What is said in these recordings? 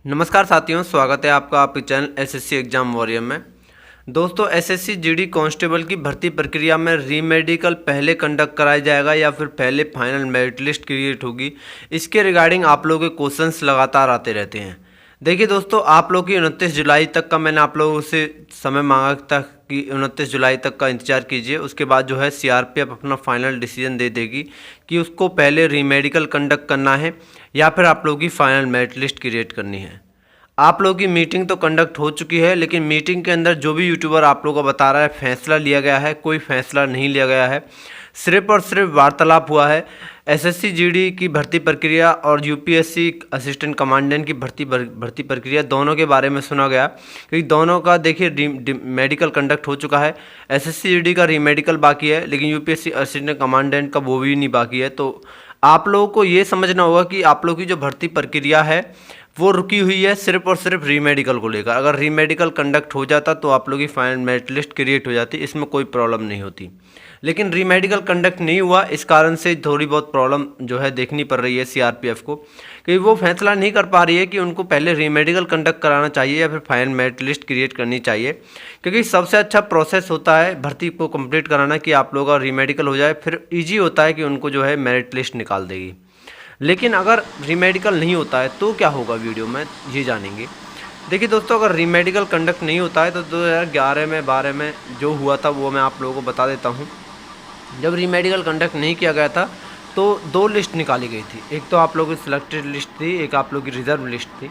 नमस्कार साथियों, स्वागत है आपका आपके चैनल एसएससी एग्जाम वॉरियर में। दोस्तों, एसएससी जीडी कांस्टेबल की भर्ती प्रक्रिया में रीमेडिकल पहले कंडक्ट कराया जाएगा या फिर पहले फाइनल मेरिट लिस्ट क्रिएट होगी, इसके रिगार्डिंग आप लोगों के क्वेश्चंस लगातार आते रहते हैं। देखिए दोस्तों, आप लोग की 29 जुलाई तक का मैंने आप लोगों से समय मांगा था कि 29 जुलाई तक का इंतजार कीजिए। उसके बाद जो है सीआरपीएफ अपना फाइनल डिसीजन दे देगी कि उसको पहले रीमेडिकल कंडक्ट करना है या फिर आप लोगों की फाइनल मेरिट लिस्ट क्रिएट करनी है। आप लोगों की मीटिंग तो कंडक्ट हो चुकी है, लेकिन मीटिंग के अंदर जो भी यूट्यूबर आप लोगों को बता रहा है फैसला लिया गया है, कोई फैसला नहीं लिया गया है। सिर्फ और सिर्फ वार्तालाप हुआ है। एसएससी जीडी की भर्ती प्रक्रिया और यूपीएससी असिस्टेंट कमांडेंट की भर्ती प्रक्रिया दोनों के बारे में सुना गया, क्योंकि दोनों का देखिए मेडिकल कंडक्ट हो चुका है। एसएससी जीडी का रीमेडिकल बाकी है, लेकिन यूपीएससी असिस्टेंट कमांडेंट का वो भी नहीं बाकी है। तो आप लोगों को ये समझना होगा कि आप लोगों की जो भर्ती प्रक्रिया है वो रुकी हुई है सिर्फ और सिर्फ रीमेडिकल को लेकर। अगर रीमेडिकल कंडक्ट हो जाता तो आप लोगों की फाइनल मेरिट लिस्ट क्रिएट हो जाती, इसमें कोई प्रॉब्लम नहीं होती। लेकिन रीमेडिकल कंडक्ट नहीं हुआ, इस कारण से थोड़ी बहुत प्रॉब्लम जो है देखनी पड़ रही है सीआरपीएफ को, क्योंकि वो फैसला नहीं कर पा रही है कि उनको पहले रीमेडिकल कंडक्ट कराना चाहिए या फिर फाइनल मेरिट लिस्ट क्रिएट करनी चाहिए। क्योंकि सबसे अच्छा प्रोसेस होता है भर्ती को कंप्लीट कराना कि आप लोगों का रीमेडिकल हो जाए, फिर ईजी होता है कि उनको जो है मेरिट लिस्ट निकाल देगी। लेकिन अगर रीमेडिकल नहीं होता है तो क्या होगा, वीडियो में ये जानेंगे। देखिए दोस्तों, अगर रीमेडिकल कंडक्ट नहीं होता है तो 2011 में 12 में जो हुआ था वो मैं आप लोगों को बता देता हूँ। जब रीमेडिकल कंडक्ट नहीं किया गया था तो दो लिस्ट निकाली गई थी। एक तो आप लोगों की सिलेक्टेड लिस्ट थी, एक आप लोगों की रिजर्व लिस्ट थी।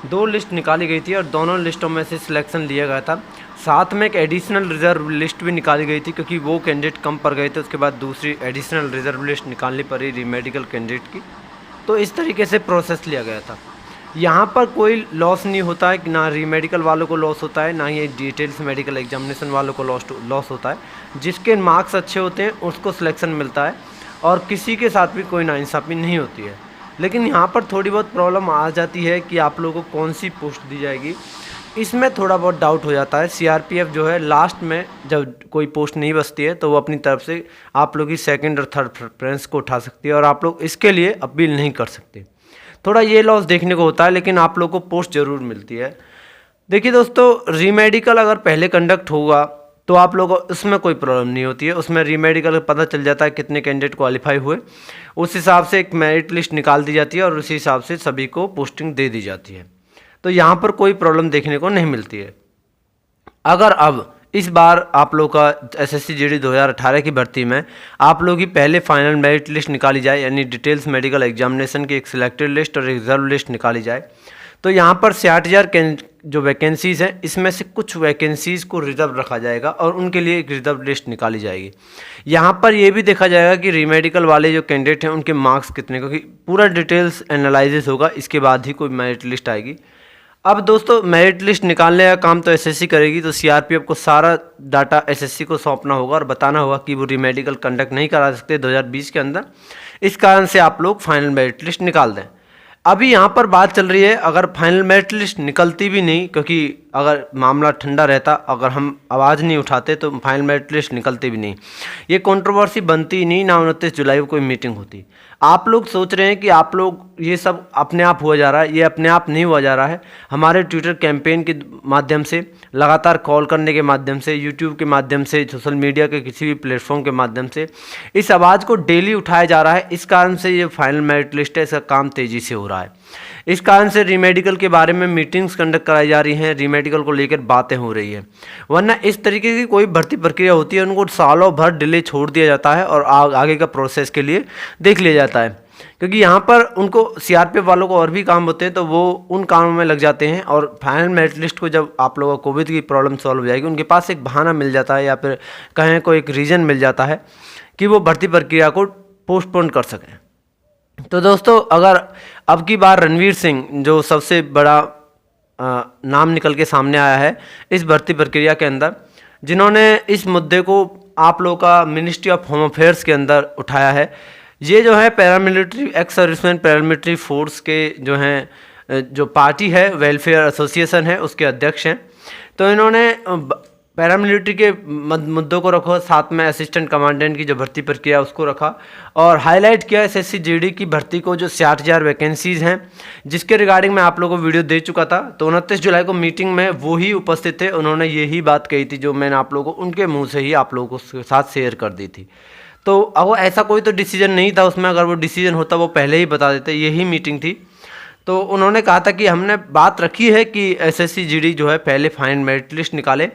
दो लिस्ट निकाली गई थी और दोनों लिस्टों में से सिलेक्शन लिया गया था। साथ में एक एडिशनल रिजर्व लिस्ट भी निकाली गई थी, क्योंकि वो कैंडिडेट कम पड़ गए थे। उसके बाद दूसरी एडिशनल रिजर्व लिस्ट निकालनी पड़ी रीमेडिकल कैंडिडेट की। तो इस तरीके से प्रोसेस लिया गया था। यहाँ पर कोई लॉस नहीं होता है, ना रीमेडिकल वालों को लॉस होता है, ना ही डिटेल्स मेडिकल एग्जामिनेशन वालों को लॉस होता है। जिसके मार्क्स अच्छे होते हैं उसको सिलेक्शन मिलता है और किसी के साथ भी कोई नाइंसाफ़ी नहीं होती है। लेकिन यहाँ पर थोड़ी बहुत प्रॉब्लम आ जाती है कि आप लोगों को कौन सी पोस्ट दी जाएगी, इसमें थोड़ा बहुत डाउट हो जाता है। सीआरपीएफ जो है लास्ट में जब कोई पोस्ट नहीं बचती है तो वो अपनी तरफ से आप लोग की सेकंड और थर्ड प्रेफरेंस को उठा सकती है और आप लोग इसके लिए अपील नहीं कर सकते। थोड़ा ये लॉस देखने को होता है, लेकिन आप लोग को पोस्ट ज़रूर मिलती है। देखिए दोस्तों, रीमेडिकल अगर पहले कंडक्ट होगा तो आप लोगों को उसमें कोई प्रॉब्लम नहीं होती है। उसमें रीमेडिकल पता चल जाता है कितने कैंडिडेट क्वालिफाई हुए, उस हिसाब से एक मेरिट लिस्ट निकाल दी जाती है और उसी हिसाब से सभी को पोस्टिंग दे दी जाती है। तो यहाँ पर कोई प्रॉब्लम देखने को नहीं मिलती है। अगर अब इस बार आप लोग का एसएससी जीडी 2018 की भर्ती में आप लोग की पहले फाइनल मेरिट लिस्ट निकाली जाए, यानी डिटेल्स मेडिकल एग्जामिनेशन की एक सिलेक्टेड लिस्ट और रिजर्व लिस्ट निकाली जाए, तो यहाँ पर 60,000 जो वैकेंसीज़ हैं इसमें से कुछ वैकेंसीज़ को रिजर्व रखा जाएगा और उनके लिए एक रिजर्व लिस्ट निकाली जाएगी। यहाँ पर ये भी देखा जाएगा कि रीमेडिकल वाले जो कैंडिडेट हैं उनके मार्क्स कितने, क्योंकि पूरा डिटेल्स एनालिसिस होगा, इसके बाद ही कोई मेरिट लिस्ट आएगी। अब दोस्तों, मेरिट लिस्ट निकालने का काम तो एसएससी करेगी, तो सीआरपीएफ को सारा डाटा एसएससी को सौंपना होगा और बताना होगा कि वो रीमेडिकल कंडक्ट नहीं करा सकते 2020 के अंदर। इस कारण से आप लोग फाइनल मेरिट लिस्ट निकाल दें। अभी यहाँ पर बात चल रही है, अगर फाइनल मेरिट लिस्ट निकलती भी नहीं, क्योंकि अगर मामला ठंडा रहता, अगर हम आवाज़ नहीं उठाते तो फाइनल मेरिट लिस्ट निकलती भी नहीं, ये कंट्रोवर्सी बनती ही नहीं, ना 29 जुलाई को कोई मीटिंग होती। आप लोग सोच रहे हैं कि आप लोग ये सब अपने आप हुआ जा रहा है, ये अपने आप नहीं हुआ जा रहा है। हमारे ट्विटर कैंपेन के माध्यम से, लगातार कॉल करने के माध्यम से, यूट्यूब के माध्यम से, सोशल मीडिया के किसी भी प्लेटफॉर्म के माध्यम से इस आवाज़ को डेली उठाया जा रहा है। इस कारण से ये फाइनल मेरिट लिस्ट है, इसका काम तेज़ी से हो रहा है। इस कारण से रीमेडिकल के बारे में मीटिंग्स कंडक्ट कराई जा रही हैं, रीमेडिकल को लेकर बातें हो रही है। वरना इस तरीके की कोई भर्ती प्रक्रिया होती है उनको सालों भर डिले छोड़ दिया जाता है और आगे का प्रोसेस के लिए देख लिया जाता है, क्योंकि यहाँ पर उनको सीआरपीएफ वालों को और भी काम होते हैं तो वो उन कामों में लग जाते हैं। और फाइनल मेरिट लिस्ट को जब आप लोगों को कोविड की प्रॉब्लम सॉल्व हो जाएगी, उनके पास एक बहाना मिल जाता है या फिर कहें कोई एक रीज़न मिल जाता है कि वो भर्ती प्रक्रिया को पोस्टपोन कर सकें। तो दोस्तों, अगर अब की बार रणवीर सिंह जो सबसे बड़ा नाम निकल के सामने आया है इस भर्ती प्रक्रिया के अंदर, जिन्होंने इस मुद्दे को आप लोगों का मिनिस्ट्री ऑफ होम अफेयर्स के अंदर उठाया है, ये जो है paramilitary ex serviceman paramilitary force के जो हैं जो पार्टी है वेलफेयर एसोसिएशन है उसके अध्यक्ष हैं। तो इन्होंने पैरामिलिट्री के मुद्दों को रखो, साथ में असिस्टेंट कमांडेंट की जो भर्ती प्रक्रिया उसको रखा, और हाईलाइट किया एसएससी जीडी की भर्ती को जो 60,000 वैकेंसीज़ हैं, जिसके रिगार्डिंग मैं आप लोगों को वीडियो दे चुका था। तो 29 जुलाई को मीटिंग में वो ही उपस्थित थे, उन्होंने यही बात कही थी जो मैंने आप लोगों को उनके मुँह से ही आप लोगों के साथ शेयर कर दी थी। तो अब ऐसा कोई तो डिसीजन नहीं था उसमें, अगर वो डिसीजन होता वो पहले ही बता देते, यही मीटिंग थी। तो उन्होंने कहा था कि हमने बात रखी है कि एसएससी जीडी जो है पहले फाइनल मेरिट लिस्ट निकाले।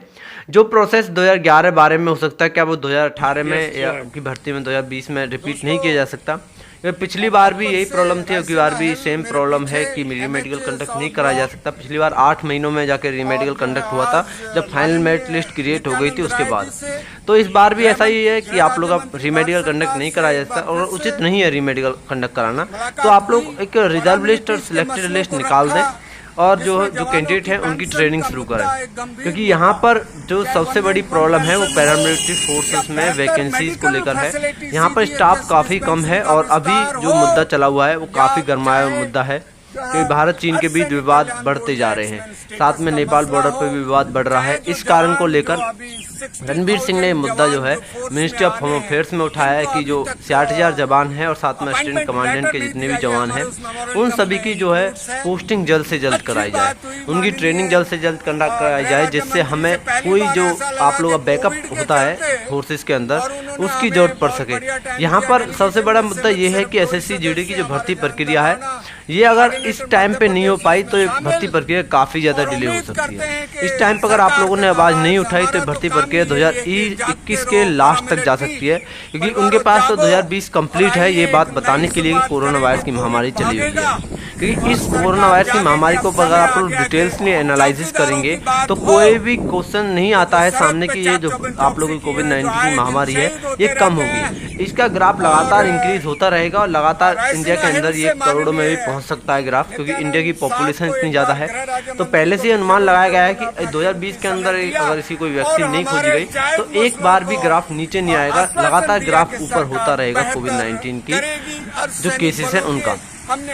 जो प्रोसेस 2011-12 में हो सकता है, क्या वो 2018 में या की भर्ती में 2020 में रिपीट नहीं किया जा सकता? पिछली बार भी यही प्रॉब्लम थी, अगली बार भी सेम प्रॉब्लम है कि रीमेडिकल कंडक्ट नहीं कराया जा सकता। पिछली बार 8 महीनों में जाकर रीमेडिकल कंडक्ट हुआ था, जब फाइनल मेरिट लिस्ट क्रिएट हो गई थी उसके बाद। तो इस बार भी ऐसा ही है कि आप लोग अब रीमेडिकल कंडक्ट नहीं कराया जा सकता, और उचित नहीं है रीमेडिकल कंडक्ट कराना। तो आप लोग एक रिजर्व लिस्ट और सिलेक्टेड लिस्ट निकाल दें, और जो कैंडिडेट हैं उनकी ट्रेनिंग शुरू करें, क्योंकि यहाँ पर जो सबसे बड़ी प्रॉब्लम है वो पैरामिलिट्री फोर्सेस में वैकेंसीज को लेकर है। यहाँ पर स्टाफ काफ़ी कम है, और अभी जो मुद्दा चला हुआ है वो काफ़ी गरमाया मुद्दा है, क्योंकि भारत चीन के बीच विवाद बढ़ते जा रहे हैं, साथ में नेपाल बॉर्डर पर भी विवाद बढ़ रहा है। इस कारण को लेकर रणबीर सिंह ने मुद्दा जो है मिनिस्ट्री ऑफ होम अफेयर्स में उठाया है कि जो 60,000 जवान हैं और साथ में असिस्टेंट कमांडेंट के जितने भी जवान हैं, उन सभी की जो है पोस्टिंग जल्द से जल्द कराई जाए, उनकी ट्रेनिंग जल्द से जल्द कंडक्ट कराई जाए, जिससे हमें कोई जो आप लोगों का बैकअप होता है फोर्सेस के अंदर उसकी जरूरत पड़ सके। यहाँ पर सबसे बड़ा मुद्दा ये है कि एसएससी जीडी की जो भर्ती प्रक्रिया है, ये अगर इस टाइम पे नहीं हो पाई तो ये भर्ती प्रक्रिया काफ़ी ज़्यादा डिले हो सकती है। इस टाइम पर अगर आप लोगों ने आवाज़ नहीं उठाई तो भर्ती प्रक्रिया 2021 के लास्ट तक जा सकती है, क्योंकि उनके पास तो 2020 कंप्लीट है, ये बात बताने के लिए कि कोरोना वायरस की महामारी चली हुई है। क्योंकि इस कोरोना वायरस की महामारी को अगर आप लोग डिटेल्स में एनालिसिस करेंगे तो कोई भी क्वेश्चन नहीं आता है सामने कि ये जो आप लोगों की कोविड-19 की महामारी है ये कम होगी। इसका ग्राफ लगातार इंक्रीज होता रहेगा, और लगातार इंडिया के अंदर ये करोड़ों में भी पहुंच सकता है ग्राफ, क्योंकि इंडिया की पॉपुलेशन इतनी ज़्यादा है। तो पहले से अनुमान लगाया गया है कि 2020 के अंदर अगर इसकी कोई वैक्सीन नहीं खोजी गई तो एक बार भी ग्राफ नीचे नहीं आएगा, लगातार ग्राफ ऊपर होता रहेगा कोविड-19 की जो केसेस हैं उनका।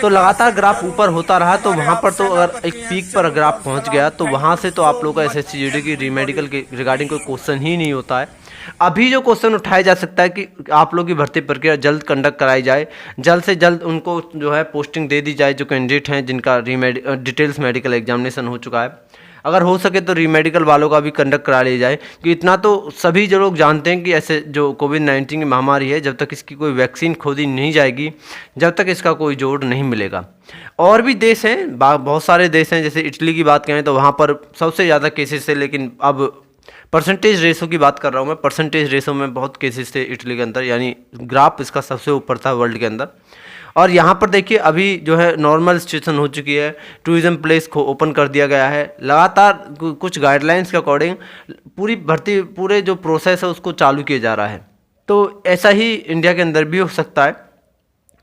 तो लगातार ग्राफ ऊपर होता रहा, तो वहाँ पर तो अगर एक पीक पर ग्राफ पहुँच गया तो वहाँ से तो आप लोगों का एसएससी जीडी की रीमेडिकल के रिगार्डिंग कोई क्वेश्चन ही नहीं होता है। अभी जो क्वेश्चन उठाया जा सकता है कि आप लोगों की भर्ती प्रक्रिया जल्द कंडक्ट कराई जाए, जल्द से जल्द उनको जो है पोस्टिंग दे दी जाए जो कैंडिडेट हैं जिनका डिटेल्स मेडिकल एग्जामिनेशन हो चुका है। अगर हो सके तो रीमेडिकल वालों का भी कंडक्ट करा लिया जाए, कि इतना तो सभी जो लोग जानते हैं कि ऐसे जो कोविड-19 की महामारी है, जब तक इसकी कोई वैक्सीन खोदी नहीं जाएगी, जब तक इसका कोई जोड़ नहीं मिलेगा। और भी देश हैं, बहुत सारे देश हैं, जैसे इटली की बात करें तो वहाँ पर सबसे ज़्यादा केसेस है, लेकिन अब परसेंटेज रेशो की बात कर रहा हूँ मैं, परसेंटेज रेशो में बहुत केसेस थे इटली के अंदर, यानी ग्राफ इसका सबसे ऊपर था वर्ल्ड के अंदर। और यहाँ पर देखिए अभी जो है नॉर्मल सिचुएशन हो चुकी है, टूरिज्म प्लेस को ओपन कर दिया गया है, लगातार कुछ गाइडलाइंस के अकॉर्डिंग पूरी भर्ती पूरे जो प्रोसेस है उसको चालू किया जा रहा है। तो ऐसा ही इंडिया के अंदर भी हो सकता है।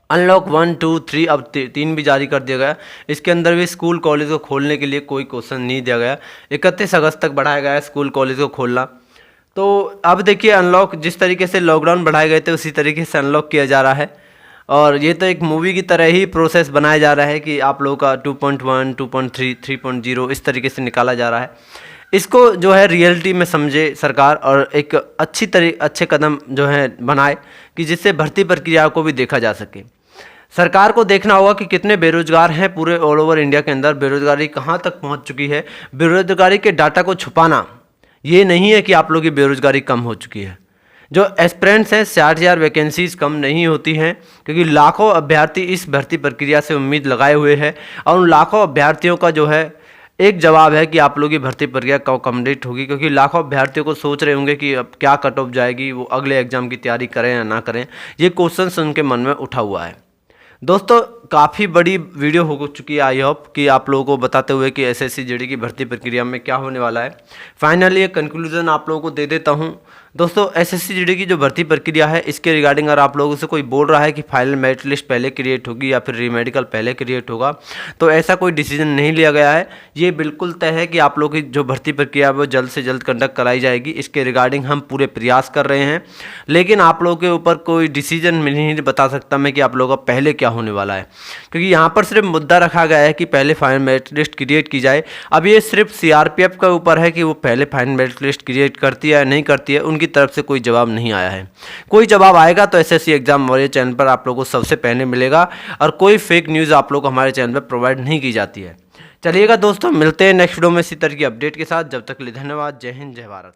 अनलॉक 1, 2, 3 अब 3 भी जारी कर दिया गया। इसके अंदर भी स्कूल कॉलेज को खोलने के लिए कोई क्वेश्चन नहीं दिया गया। 31 अगस्त तक बढ़ाया गया है स्कूल कॉलेज को खोलना। तो अब देखिए अनलॉक जिस तरीके से लॉकडाउन बढ़ाए गए थे उसी तरीके से अनलॉक किया जा रहा है, और ये तो एक मूवी की तरह ही प्रोसेस बनाया जा रहा है कि आप लोगों का 2.1, 2.3, 3.0 इस तरीके से निकाला जा रहा है। इसको जो है रियलिटी में समझे सरकार, और एक अच्छे कदम जो है बनाए कि जिससे भर्ती प्रक्रिया को भी देखा जा सके। सरकार को देखना होगा कि कितने बेरोजगार हैं पूरे ऑल ओवर इंडिया के अंदर, बेरोजगारी कहाँ तक पहुँच चुकी है। बेरोजगारी के डाटा को छुपाना ये नहीं है कि आप लोगों की बेरोजगारी कम हो चुकी है। जो एस्पिरेंट्स हैं 60,000 वैकेंसीज कम नहीं होती हैं, क्योंकि लाखों अभ्यर्थी इस भर्ती प्रक्रिया से उम्मीद लगाए हुए हैं, और उन लाखों अभ्यर्थियों का जो है एक जवाब है कि आप लोगों की भर्ती प्रक्रिया कब कंप्लीट होगी। क्योंकि लाखों अभ्यर्थियों को सोच रहे होंगे कि अब क्या कट ऑफ जाएगी, वो अगले एग्जाम की तैयारी करें या ना करें, ये क्वेश्चन उनके मन में उठा हुआ है। दोस्तों काफ़ी बड़ी वीडियो हो चुकी है, आई होप कि आप लोगों को बताते हुए कि एसएससी जीडी की भर्ती प्रक्रिया में क्या होने वाला है। फाइनली एक कंक्लूजन आप लोगों को दे देता हूं। दोस्तों एसएससी जीडी की जो भर्ती प्रक्रिया है इसके रिगार्डिंग अगर आप लोगों से कोई बोल रहा है कि फाइनल मेरिट लिस्ट पहले क्रिएट होगी या फिर रीमेडिकल पहले क्रिएट होगा, तो ऐसा कोई डिसीजन नहीं लिया गया है। ये बिल्कुल तय है कि आप लोगों की जो भर्ती प्रक्रिया है वो जल्द से जल्द कंडक्ट कराई जाएगी। इसके रिगार्डिंग हम पूरे प्रयास कर रहे हैं, लेकिन आप लोगों के ऊपर कोई डिसीजन नहीं बता सकता मैं कि आप लोगों का पहले क्या होने वाला है। क्योंकि यहाँ पर सिर्फ मुद्दा रखा गया है कि पहले फाइनल मेरिट लिस्ट क्रिएट की जाए। अब ये सिर्फ सीआरपीएफ के ऊपर है कि वो पहले फाइनल मेरिट लिस्ट क्रिएट करती है या नहीं करती है। उनकी तरफ से कोई जवाब नहीं आया है। कोई जवाब आएगा तो एसएससी एग्जाम वॉरियर चैनल पर आप लोगों को सबसे पहले मिलेगा, और कोई फेक न्यूज़ आप लोग को हमारे चैनल पर प्रोवाइड नहीं की जाती है। चलिएगा दोस्तों, मिलते हैं नेक्स्ट वीडियो में इसी तरह की अपडेट के साथ। जब तक के लिए धन्यवाद। जय हिंद, जय भारत।